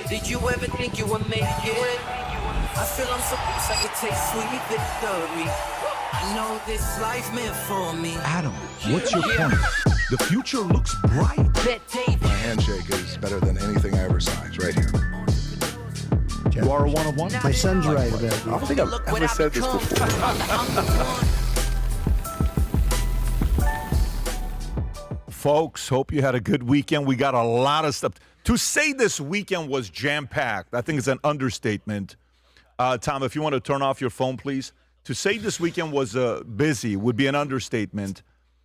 Did you ever think you would make it? I feel I'm so close I could taste sweet victory. I know this life meant for me. Adam, what's your point? The future looks bright. My handshake is better than anything I ever saw. It's right here. You are a one-of-one? My son's right about I you. don't think I've ever said this before. Folks, hope you had a good weekend. We got a lot of stuff. To say this weekend was jam-packed, I think it's an understatement. Tom, if you want to turn off your phone, please. To say this weekend was busy would be an understatement.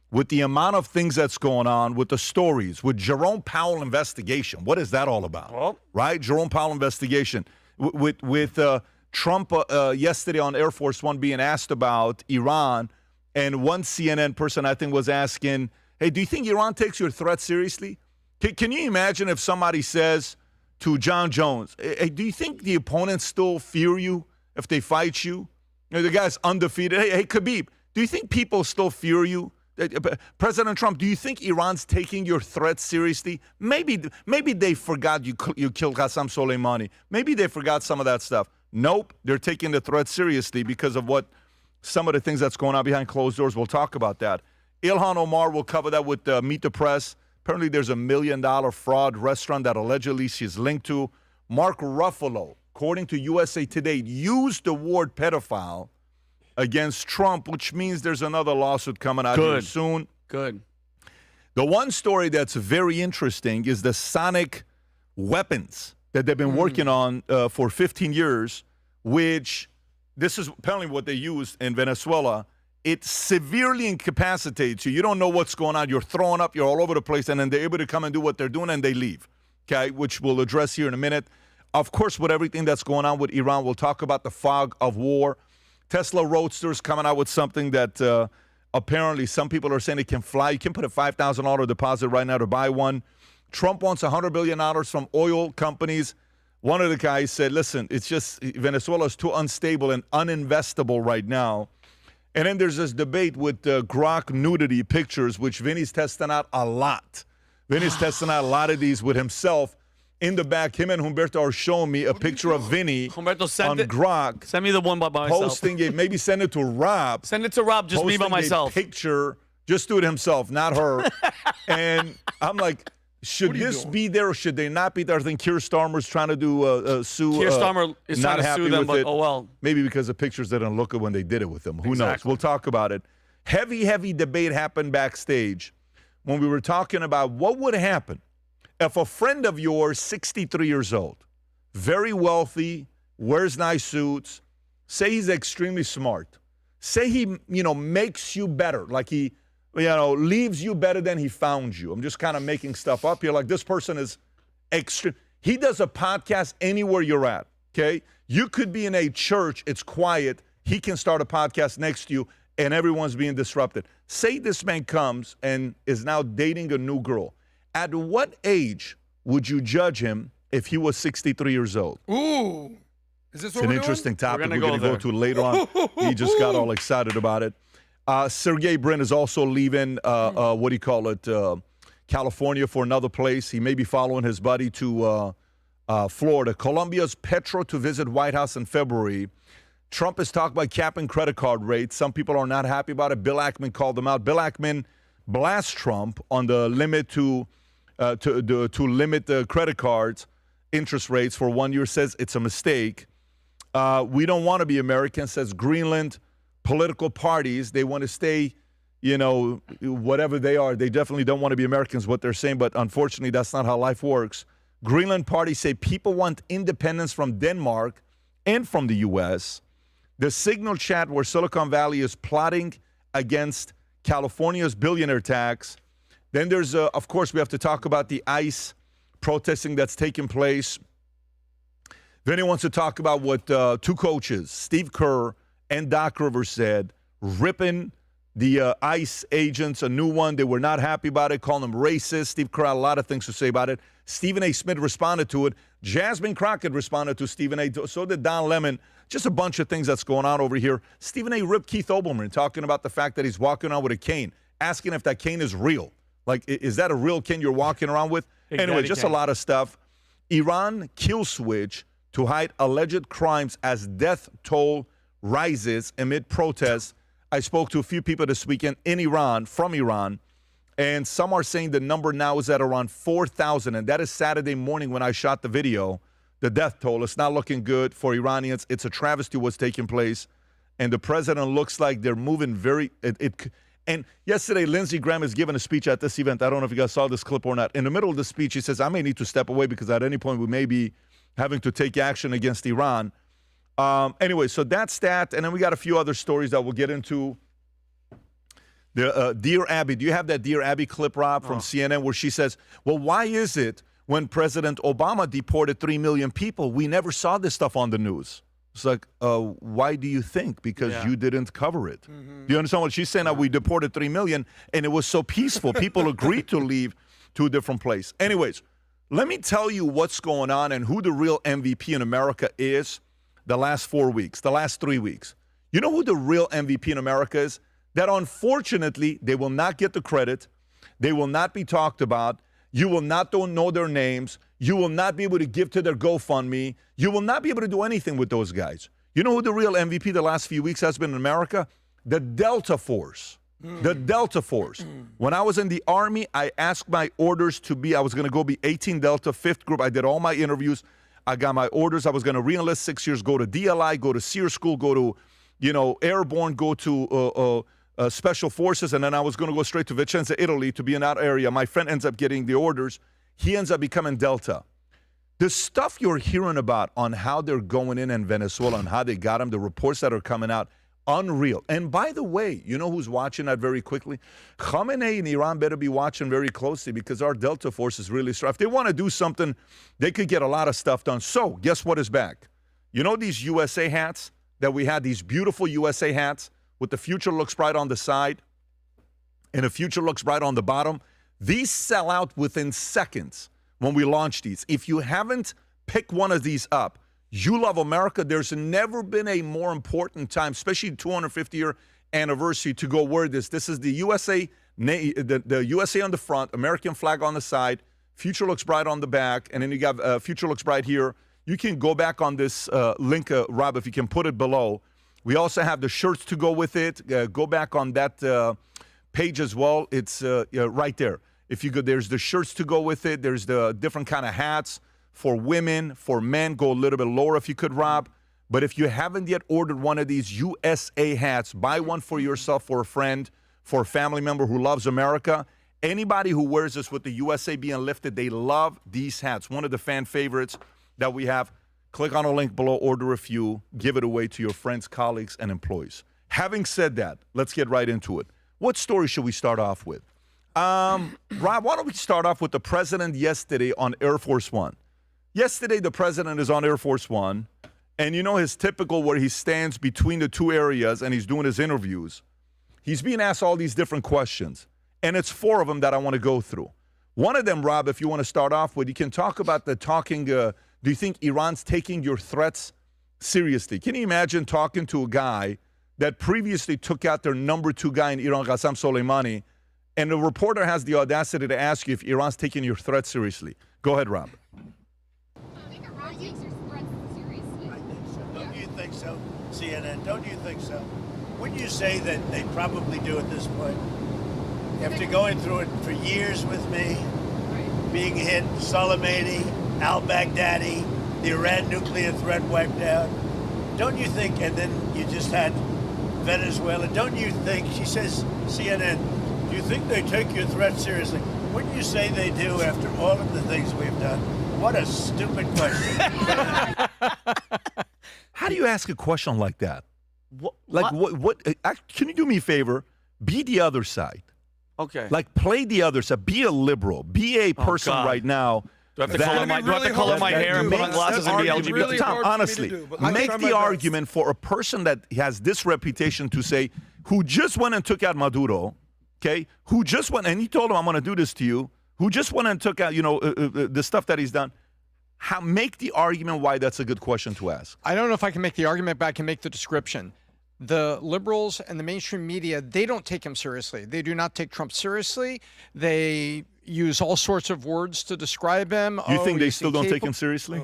With the amount of things that's going on, with the stories, with Jerome Powell investigation. What is that all about? Well, right? Jerome Powell investigation. With Trump yesterday on Air Force One being asked about Iran, and one CNN person, I think, was asking, hey, do you think Iran takes your threat seriously? Can you imagine if somebody says to John Jones, hey, do you think the opponents still fear you if they fight you? You know, the guy's undefeated. Hey, Khabib, do you think people still fear you? President Trump, do you think Iran's taking your threat seriously? Maybe they forgot you killed Qasem Soleimani. Maybe they forgot some of that stuff. Nope, they're taking the threat seriously because of what some of the things that's going on behind closed doors. We'll talk about that. Ilhan Omar will cover that with Meet the Press. Apparently there's $1 million fraud restaurant that allegedly she's linked to. Mark Ruffalo, according to USA Today, used the word pedophile against Trump, which means there's another lawsuit coming out here soon. Good. The one story that's very interesting is the sonic weapons that they've been working on for 15 years, which this is apparently what they used in Venezuela. It severely incapacitates you. You don't know what's going on. You're throwing up. You're all over the place. And then they're able to come and do what they're doing, and they leave, okay, which we'll address here in a minute. Of course, with everything that's going on with Iran, we'll talk about the fog of war. Tesla Roadster's coming out with something that apparently some people are saying it can fly. You can put a $5,000 deposit right now to buy one. Trump wants $100 billion from oil companies. One of the guys said, listen, it's just Venezuela is too unstable and uninvestable right now. And then there's this debate with Grok nudity pictures, which Vinny's testing out a lot. Vinny's testing out a lot of these with himself. In the back, him and Humberto are showing me a picture of Vinny on Grok. Send me the one by myself. Posting it, maybe send it to Rob. Send it to Rob, just me by myself. A picture, just do it himself, not her. And I'm like, should this be there or should they not be there? I think Keir Starmer's trying to do sue. Keir Starmer is not trying to happy sue them, with but it. oh well. Maybe because the pictures didn't look good when they did it with them. Who knows? We'll talk about it. Heavy debate happened backstage when we were talking about what would happen if a friend of yours, 63 years old, very wealthy, wears nice suits, say he's extremely smart, say he, makes you better, like he, leaves you better than he found you. I'm just kind of making stuff up here. Like this person is extreme. He does a podcast anywhere you're at, okay? You could be in a church, it's quiet. He can start a podcast next to you, and everyone's being disrupted. Say this man comes and is now dating a new girl. At what age would you judge him if he was 63 years old? Ooh. Is this it's an interesting topic we're going to go to later on. He just got all excited about it. Sergey Brin is also leaving, California for another place. He may be following his buddy to Florida. Colombia's Petro to visit White House in February. Trump has talked about capping credit card rates. Some people are not happy about it. Bill Ackman called them out. Bill Ackman blasts Trump on the limit to limit the credit cards interest rates for 1 year, says it's a mistake. We don't want to be American, says Greenland. Political parties, they want to stay, whatever they are. They definitely don't want to be Americans, what they're saying, but unfortunately, that's not how life works. Greenland parties say people want independence from Denmark and from the U.S. The Signal chat where Silicon Valley is plotting against California's billionaire tax. Then there's, of course, we have to talk about the ICE protesting that's taking place. Vinny wants to talk about what two coaches, Steve Kerr and Doc Rivers, said, ripping the ICE agents, a new one. They were not happy about it, calling them racist. Steve Kerr had a lot of things to say about it. Stephen A. Smith responded to it. Jasmine Crockett responded to Stephen A. So did Don Lemon. Just a bunch of things that's going on over here. Stephen A. ripped Keith Olbermann, talking about the fact that he's walking around with a cane, asking if that cane is real. Like, is that a real cane you're walking around with? Anyway, just a lot of stuff. Iran kill switch to hide alleged crimes as death toll rises amid protests. I spoke to a few people this weekend in Iran, from Iran, and some are saying the number now is at around 4,000, and that is Saturday morning when I shot the video. The death toll, it's not looking good for Iranians. It's a travesty what's taking place, and the president looks like they're moving very and yesterday, Lindsey Graham is giving a speech at this event. I don't know if you guys saw this clip or not. In the middle of the speech, he says, I may need to step away because at any point we may be having to take action against Iran. Anyway, so that's that. And then we got a few other stories that we'll get into. The Dear Abby, do you have that Dear Abby clip, Rob, from CNN where she says, well, why is it when President Obama deported 3 million people, we never saw this stuff on the news? It's like, why do you think? Because you didn't cover it. Do you understand what she's saying? That we deported 3 million, and it was so peaceful. People agreed to leave to a different place. Anyways, let me tell you what's going on and who the real MVP in America is the last 4 weeks, the last 3 weeks. You know who the real MVP in America is? That unfortunately, they will not get the credit. They will not be talked about. You will not know their names. You will not be able to give to their GoFundMe. You will not be able to do anything with those guys. You know who the real MVP the last few weeks has been in America? The Delta Force. The Delta Force. When I was in the Army, I asked my orders to be, I was going to go be 18 Delta, 5th group. I did all my interviews. I got my orders. I was going to re-enlist 6 years, go to DLI, go to SEER school, go to, airborne, go to Special Forces, and then I was going to go straight to Vicenza, Italy to be in that area. My friend ends up getting the orders. He ends up becoming Delta. The stuff you're hearing about on how they're going in Venezuela and how they got him, the reports that are coming out, unreal. And by the way, you know who's watching that very quickly? Khamenei and Iran better be watching very closely because our Delta Force is really strong. If they want to do something, they could get a lot of stuff done. So guess what is back? You know these USA hats that we had, these beautiful USA hats with the future looks bright on the side and the future looks bright on the bottom? These sell out within seconds when we launch these. If you haven't picked one of these up, you love America. There's never been a more important time, especially 250-year anniversary, to go wear this. This is the USA, the USA on the front, American flag on the side, future looks bright on the back, and then you got future looks bright here. You can go back on this link, Rob, if you can put it below. We also have the shirts to go with it. Go back on that page as well. It's right there. If you go, there's the shirts to go with it. There's the different kind of hats for women, for men. Go a little bit lower if you could, Rob. But if you haven't yet ordered one of these USA hats, buy one for yourself, for a friend, for a family member who loves America. Anybody who wears this with the USA being lifted, they love these hats. One of the fan favorites that we have. Click on a link below, order a few, give it away to your friends, colleagues, and employees. Having said that, let's get right into it. What story should we start off with? Rob, why don't we start off with the president yesterday on Air Force One? Yesterday, the president is on Air Force One, and you know his typical where he stands between the two areas and he's doing his interviews. He's being asked all these different questions, and it's 4 of them that I want to go through. One of them, Rob, if you want to start off with, you can talk about the talking, do you think Iran's taking your threats seriously? Can you imagine talking to a guy that previously took out their number 2 guy in Iran, Qasem Soleimani, and the reporter has the audacity to ask you if Iran's taking your threat seriously? Go ahead, Rob. Iran takes your threats seriously. I think so. Don't you think so, CNN? Don't you think so? Wouldn't you say that they probably do at this point? After going through it for years with me, being hit, Soleimani, al-Baghdadi, the Iran nuclear threat wiped out. Don't you think, and then you just had Venezuela, don't you think, she says, CNN, do you think they take your threat seriously? Wouldn't you say they do after all of the things we've done? What a stupid question. How do you ask a question like that? What can you do me a favor? Be the other side. Okay. Like, play the other side. Be a liberal. Be a person God. right now. Do I have to color my hair and put on glasses and be LGBT? Really Tom, hard for me to honestly, do, but I'll make try my the best. argument for a person that has this reputation to say, who just went and took out Maduro, okay, who just went, and he told him, I'm going to do this to you, who just went and took out, the stuff that he's done. Make the argument why that's a good question to ask. I don't know if I can make the argument, but I can make the description. The liberals and the mainstream media, they don't take him seriously. They do not take Trump seriously. They use all sorts of words to describe him. You think they he's still don't take him incapable- seriously?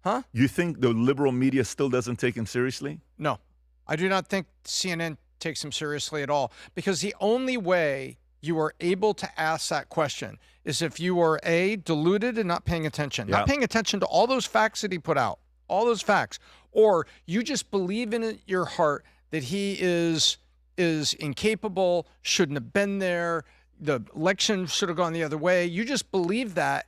Huh? You think the liberal media still doesn't take him seriously? No, I do not think CNN takes him seriously at all, because the only way you are able to ask that question is if you are deluded and not paying attention, Yeah. not paying attention to all those facts that he put out, all those facts, or you just believe in your heart that he is incapable, shouldn't have been there, the election should have gone the other way. You just believe that,